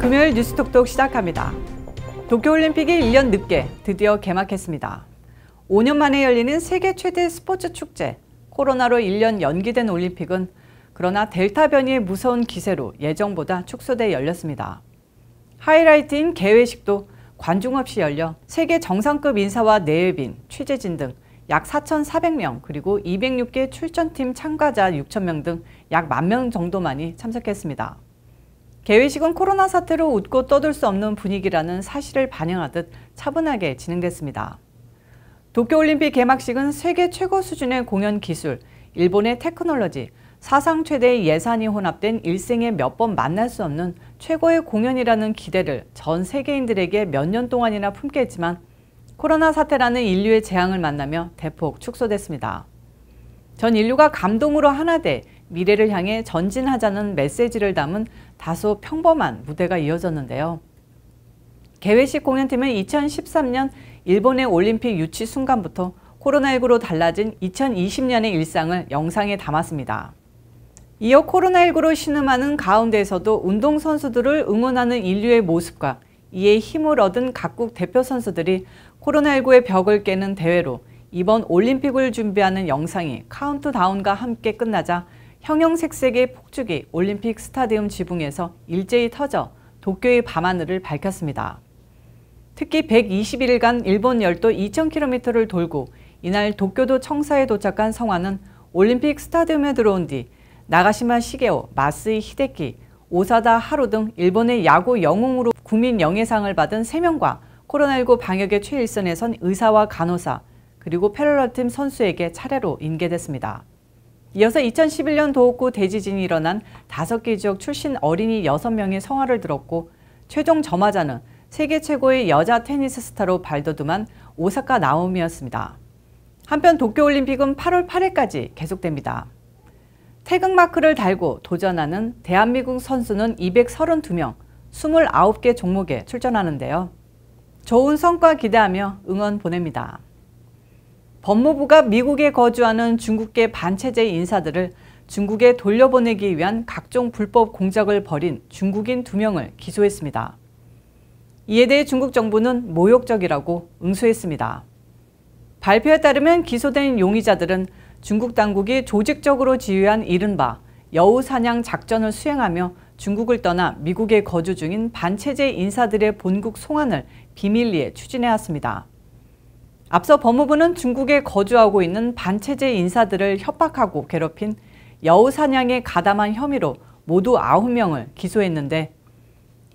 금요일 뉴스톡톡 시작합니다. 도쿄올림픽이 1년 늦게 드디어 개막했습니다. 5년 만에 열리는 세계 최대 스포츠 축제, 코로나로 1년 연기된 올림픽은 그러나 델타 변이의 무서운 기세로 예정보다 축소돼 열렸습니다. 하이라이트인 개회식도 관중 없이 열려 세계 정상급 인사와 내외빈, 취재진 등 약 4,400명 그리고 206개 출전팀 참가자 6,000명 등 약 10,000명 정도만이 참석했습니다. 개회식은 코로나 사태로 웃고 떠들 수 없는 분위기라는 사실을 반영하듯 차분하게 진행됐습니다. 도쿄올림픽 개막식은 세계 최고 수준의 공연 기술, 일본의 테크놀로지, 사상 최대의 예산이 혼합된 일생에 몇 번 만날 수 없는 최고의 공연이라는 기대를 전 세계인들에게 몇 년 동안이나 품게 했지만 코로나 사태라는 인류의 재앙을 만나며 대폭 축소됐습니다. 전 인류가 감동으로 하나 돼 미래를 향해 전진하자는 메시지를 담은 다소 평범한 무대가 이어졌는데요. 개회식 공연팀은 2013년 일본의 올림픽 유치 순간부터 코로나19로 달라진 2020년의 일상을 영상에 담았습니다. 이어 코로나19로 신음하는 가운데에서도 운동선수들을 응원하는 인류의 모습과 이에 힘을 얻은 각국 대표 선수들이 코로나19의 벽을 깨는 대회로 이번 올림픽을 준비하는 영상이 카운트다운과 함께 끝나자 형형색색의 폭죽이 올림픽 스타디움 지붕에서 일제히 터져 도쿄의 밤하늘을 밝혔습니다. 특히 121일간 일본 열도 2,000km를 돌고 이날 도쿄도 청사에 도착한 성화는 올림픽 스타디움에 들어온 뒤 나가시마 시게오, 마쓰이 히데키, 오사다 하루 등 일본의 야구 영웅으로 국민 영예상을 받은 3명과 코로나19 방역의 최일선에 선 의사와 간호사, 그리고 패럴림픽 선수에게 차례로 인계됐습니다. 이어서 2011년 도호쿠 대지진이 일어난 5개 지역 출신 어린이 6명의 성화를 들었고 최종 점화자는 세계 최고의 여자 테니스 스타로 발돋움한 오사카 나오미였습니다. 한편 도쿄올림픽은 8월 8일까지 계속됩니다. 태극마크를 달고 도전하는 대한민국 선수는 232명, 29개 종목에 출전하는데요. 좋은 성과 기대하며 응원 보냅니다. 법무부가 미국에 거주하는 중국계 반체제 인사들을 중국에 돌려보내기 위한 각종 불법 공작을 벌인 중국인 2명을 기소했습니다. 이에 대해 중국 정부는 모욕적이라고 응수했습니다. 발표에 따르면 기소된 용의자들은 중국 당국이 조직적으로 지휘한 이른바 여우사냥 작전을 수행하며 중국을 떠나 미국에 거주 중인 반체제 인사들의 본국 송환을 비밀리에 추진해왔습니다. 앞서 법무부는 중국에 거주하고 있는 반체제 인사들을 협박하고 괴롭힌 여우사냥에 가담한 혐의로 모두 9명을 기소했는데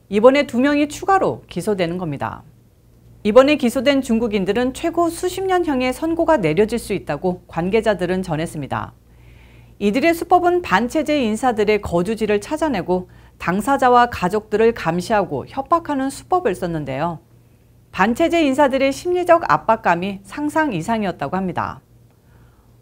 이번에 2명이 추가로 기소되는 겁니다. 이번에 기소된 중국인들은 최고 수십 년형의 선고가 내려질 수 있다고 관계자들은 전했습니다. 이들의 수법은 반체제 인사들의 거주지를 찾아내고 당사자와 가족들을 감시하고 협박하는 수법을 썼는데요. 반체제 인사들의 심리적 압박감이 상상 이상이었다고 합니다.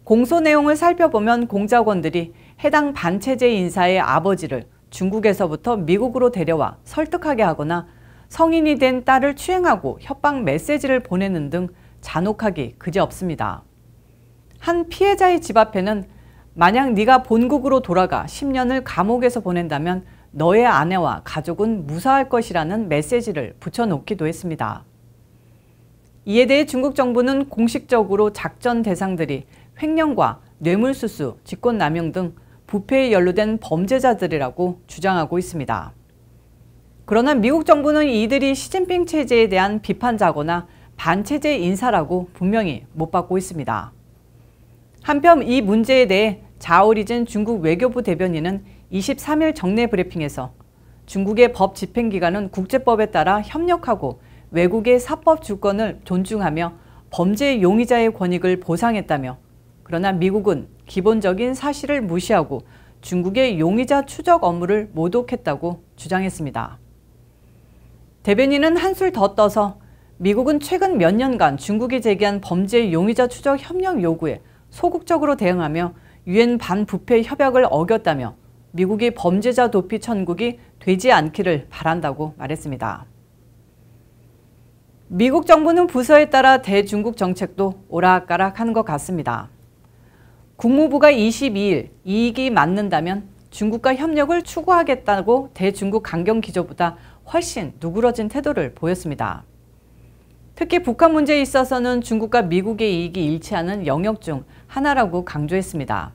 공소 내용을 살펴보면 공작원들이 해당 반체제 인사의 아버지를 중국에서부터 미국으로 데려와 설득하게 하거나 성인이 된 딸을 추행하고 협박 메시지를 보내는 등 잔혹하기 그지없습니다. 한 피해자의 집 앞에는 만약 네가 본국으로 돌아가 10년을 감옥에서 보낸다면 너의 아내와 가족은 무사할 것이라는 메시지를 붙여놓기도 했습니다. 이에 대해 중국 정부는 공식적으로 작전 대상들이 횡령과 뇌물수수, 직권남용 등 부패에 연루된 범죄자들이라고 주장하고 있습니다. 그러나 미국 정부는 이들이 시진핑 체제에 대한 비판자거나 반체제 인사라고 분명히 못 받고 있습니다. 한편 이 문제에 대해 자오리진 중국 외교부 대변인은 23일 정례 브리핑에서 중국의 법 집행기관은 국제법에 따라 협력하고 외국의 사법 주권을 존중하며 범죄 용의자의 권익을 보상했다며 그러나 미국은 기본적인 사실을 무시하고 중국의 용의자 추적 업무를 모독했다고 주장했습니다. 대변인은 한술 더 떠서 미국은 최근 몇 년간 중국이 제기한 범죄 용의자 추적 협력 요구에 소극적으로 대응하며 유엔 반부패 협약을 어겼다며 미국이 범죄자 도피 천국이 되지 않기를 바란다고 말했습니다. 미국 정부는 부서에 따라 대중국 정책도 오락가락하는 것 같습니다. 국무부가 22일 이익이 맞는다면 중국과 협력을 추구하겠다고 대중국 강경 기조보다 훨씬 누그러진 태도를 보였습니다. 특히 북한 문제에 있어서는 중국과 미국의 이익이 일치하는 영역 중 하나라고 강조했습니다.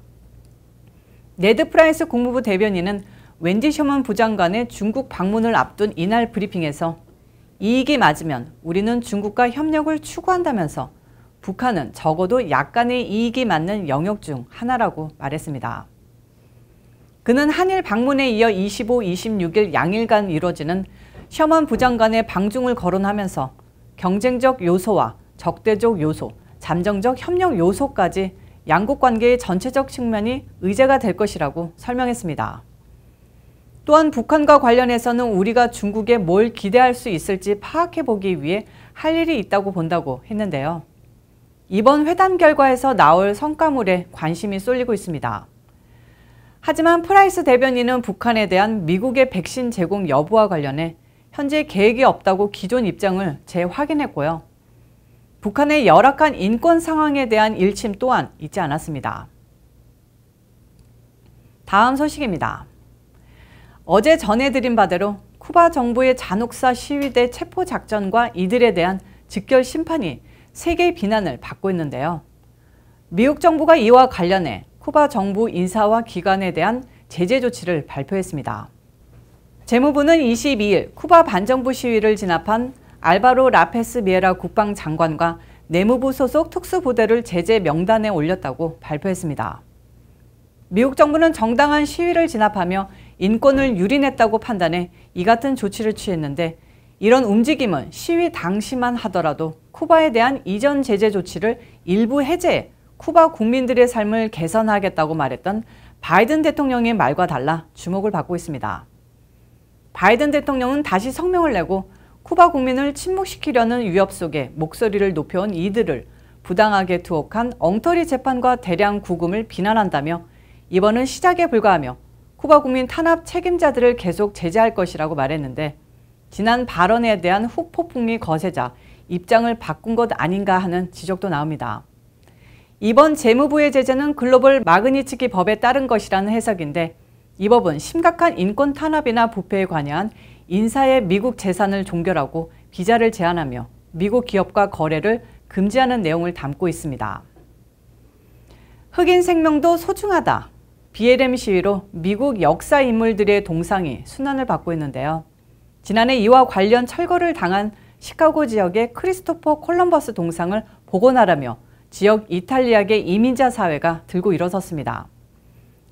네드 프라이스 국무부 대변인은 웬디 셔먼 부장관의 중국 방문을 앞둔 이날 브리핑에서 이익이 맞으면 우리는 중국과 협력을 추구한다면서 북한은 적어도 약간의 이익이 맞는 영역 중 하나라고 말했습니다. 그는 한일 방문에 이어 25, 26일 양일간 이뤄지는 셔먼 부장관의 방중을 거론하면서 경쟁적 요소와 적대적 요소, 잠정적 협력 요소까지 양국 관계의 전체적 측면이 의제가 될 것이라고 설명했습니다. 또한 북한과 관련해서는 우리가 중국에 뭘 기대할 수 있을지 파악해보기 위해 할 일이 있다고 본다고 했는데요. 이번 회담 결과에서 나올 성과물에 관심이 쏠리고 있습니다. 하지만 프라이스 대변인은 북한에 대한 미국의 백신 제공 여부와 관련해 현재 계획이 없다고 기존 입장을 재확인했고요. 북한의 열악한 인권 상황에 대한 일침 또한 잊지 않았습니다. 다음 소식입니다. 어제 전해드린 바대로 쿠바 정부의 잔혹사 시위대 체포 작전과 이들에 대한 즉결 심판이 세계의 비난을 받고 있는데요. 미국 정부가 이와 관련해 쿠바 정부 인사와 기관에 대한 제재 조치를 발표했습니다. 재무부는 22일 쿠바 반정부 시위를 진압한 알바로 라페스 미에라 국방장관과 내무부 소속 특수부대를 제재 명단에 올렸다고 발표했습니다. 미국 정부는 정당한 시위를 진압하며 인권을 유린했다고 판단해 이 같은 조치를 취했는데 이런 움직임은 시위 당시만 하더라도 쿠바에 대한 이전 제재 조치를 일부 해제해 쿠바 국민들의 삶을 개선하겠다고 말했던 바이든 대통령의 말과 달라 주목을 받고 있습니다. 바이든 대통령은 다시 성명을 내고 쿠바 국민을 침묵시키려는 위협 속에 목소리를 높여온 이들을 부당하게 투옥한 엉터리 재판과 대량 구금을 비난한다며 이번은 시작에 불과하며 쿠바 국민 탄압 책임자들을 계속 제재할 것이라고 말했는데 지난 발언에 대한 후폭풍이 거세자 입장을 바꾼 것 아닌가 하는 지적도 나옵니다. 이번 재무부의 제재는 글로벌 마그니츠키 법에 따른 것이라는 해석인데 이 법은 심각한 인권 탄압이나 부패에 관여한 인사의 미국 재산을 종결하고 비자를 제한하며 미국 기업과 거래를 금지하는 내용을 담고 있습니다. 흑인 생명도 소중하다. BLM 시위로 미국 역사 인물들의 동상이 순환을 받고 있는데요. 지난해 이와 관련 철거를 당한 시카고 지역의 크리스토퍼 콜럼버스 동상을 복원하라며 지역 이탈리아계 이민자 사회가 들고 일어섰습니다.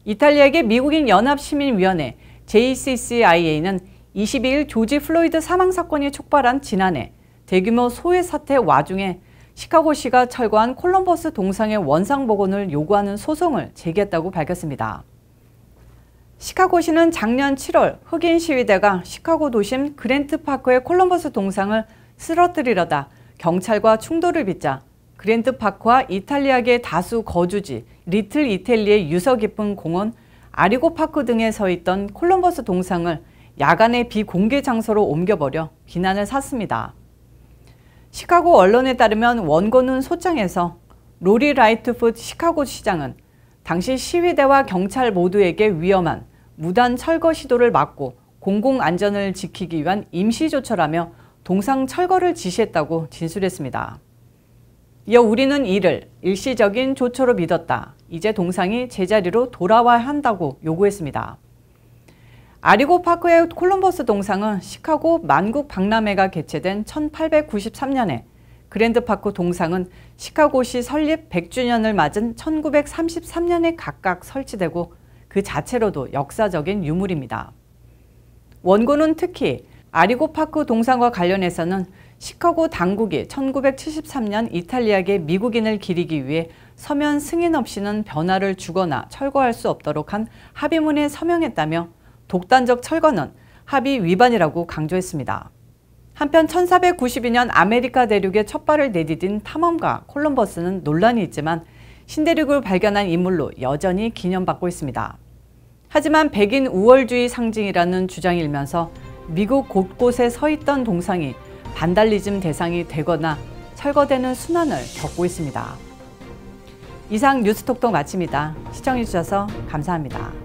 이탈리아계 미국인 연합시민위원회 JCCIA는 22일 조지 플로이드 사망 사건이 촉발한 지난해 대규모 소외 사태 와중에 시카고시가 철거한 콜럼버스 동상의 원상 복원을 요구하는 소송을 제기했다고 밝혔습니다. 시카고시는 작년 7월 흑인 시위대가 시카고 도심 그랜트파크의 콜럼버스 동상을 쓰러뜨리려다 경찰과 충돌을 빚자 그랜트파크와 이탈리아계 다수 거주지 리틀 이탈리의 유서 깊은 공원 아리고파크 등에 서 있던 콜럼버스 동상을 야간의 비공개 장소로 옮겨버려 비난을 샀습니다. 시카고 언론에 따르면 원고는 소장에서 로리 라이트풋 시카고 시장은 당시 시위대와 경찰 모두에게 위험한 무단 철거 시도를 막고 공공안전을 지키기 위한 임시조처라며 동상 철거를 지시했다고 진술했습니다. 이어 우리는 이를 일시적인 조처로 믿었다. 이제 동상이 제자리로 돌아와야 한다고 요구했습니다. 아리고파크의 콜럼버스 동상은 시카고 만국 박람회가 개최된 1893년에 그랜드파크 동상은 시카고시 설립 100주년을 맞은 1933년에 각각 설치되고 그 자체로도 역사적인 유물입니다. 원고는 특히 아리고파크 동상과 관련해서는 시카고 당국이 1973년 이탈리아계 미국인을 기리기 위해 서면 승인 없이는 변화를 주거나 철거할 수 없도록 한 합의문에 서명했다며 독단적 철거는 합의 위반이라고 강조했습니다. 한편 1492년 아메리카 대륙에 첫 발을 내디딘 탐험가 콜럼버스는 논란이 있지만 신대륙을 발견한 인물로 여전히 기념받고 있습니다. 하지만 백인 우월주의 상징이라는 주장이 일면서 미국 곳곳에 서 있던 동상이 반달리즘 대상이 되거나 철거되는 순환을 겪고 있습니다. 이상 뉴스톡톡 마칩니다. 시청해주셔서 감사합니다.